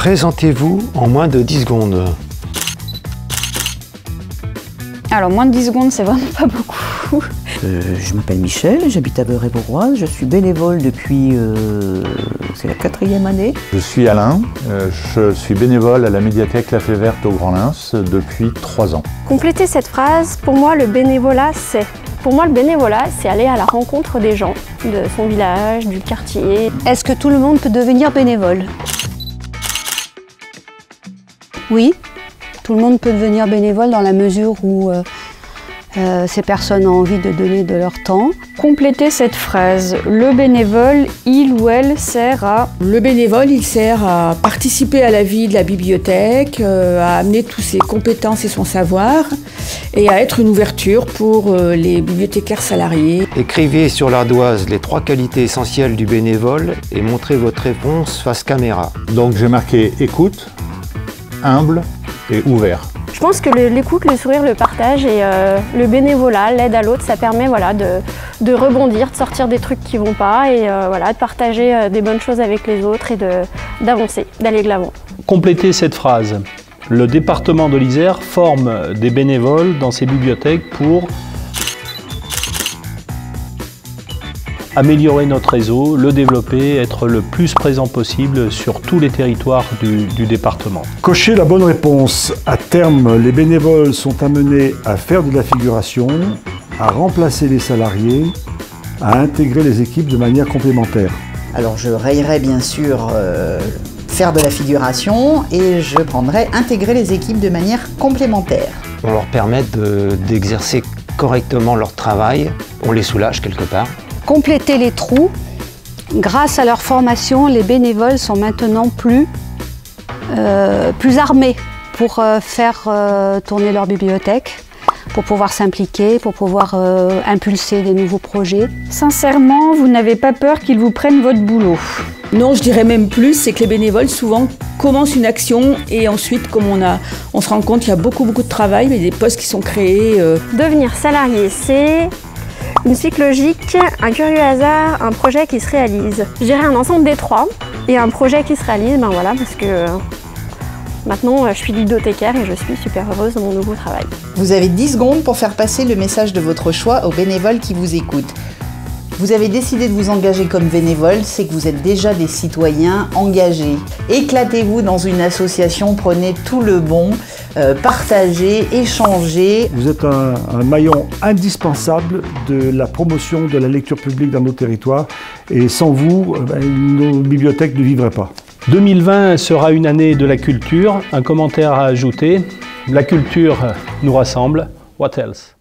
Présentez-vous en moins de 10 secondes. Alors, moins de 10 secondes, c'est vraiment pas beaucoup. Je m'appelle Michel, j'habite à Beurre-et-Bourroise, je suis bénévole depuis, c'est la 4e année. Je suis Alain, je suis bénévole à la médiathèque La Fée Verte au Grand-Lens depuis 3 ans. Compléter cette phrase, pour moi le bénévolat c'est... Pour moi le bénévolat c'est aller à la rencontre des gens, de son village, du quartier. Est-ce que tout le monde peut devenir bénévole? Oui, tout le monde peut devenir bénévole dans la mesure où ces personnes ont envie de donner de leur temps. Compléter cette phrase, le bénévole, il ou elle sert à... Le bénévole, il sert à participer à la vie de la bibliothèque, à amener toutes ses compétences et son savoir, et à être une ouverture pour les bibliothécaires salariés. Écrivez sur l'ardoise les 3 qualités essentielles du bénévole et montrez votre réponse face caméra. Donc j'ai marqué écoute, humble et ouvert. Je pense que l'écoute, le sourire, le partage et le bénévolat, l'aide à l'autre, ça permet voilà, de rebondir, de sortir des trucs qui vont pas et voilà, de partager des bonnes choses avec les autres et d'avancer, d'aller de l'avant. Complétez cette phrase. Le département de l'Isère forme des bénévoles dans ses bibliothèques pour améliorer notre réseau, le développer, être le plus présent possible sur tous les territoires du département. Cochez la bonne réponse. À terme, les bénévoles sont amenés à faire de la figuration, à remplacer les salariés, à intégrer les équipes de manière complémentaire. Alors je rayerai bien sûr faire de la figuration et je prendrai intégrer les équipes de manière complémentaire. On leur permet d'exercer correctement leur travail, on les soulage quelque part. Compléter les trous. Grâce à leur formation, les bénévoles sont maintenant plus armés pour faire tourner leur bibliothèque, pour pouvoir s'impliquer, pour pouvoir impulser des nouveaux projets. Sincèrement, vous n'avez pas peur qu'ils vous prennent votre boulot? Non, je dirais même plus, c'est que les bénévoles souvent commencent une action et ensuite, comme on se rend compte qu'il y a beaucoup de travail, il y a des postes qui sont créés. Devenir salarié, c'est... une suite logique, un curieux hasard, un projet qui se réalise. Je dirais un ensemble des 3 et un projet qui se réalise, ben voilà, parce que maintenant je suis bibliothécaire et je suis super heureuse dans mon nouveau travail. Vous avez 10 secondes pour faire passer le message de votre choix aux bénévoles qui vous écoutent. Vous avez décidé de vous engager comme bénévole, c'est que vous êtes déjà des citoyens engagés. Éclatez-vous dans une association, prenez tout le bon, partagez, échangez. Vous êtes un maillon indispensable de la promotion de la lecture publique dans nos territoires et sans vous, nos bibliothèques ne vivraient pas. 2020 sera une année de la culture. Un commentaire à ajouter. La culture nous rassemble. What else?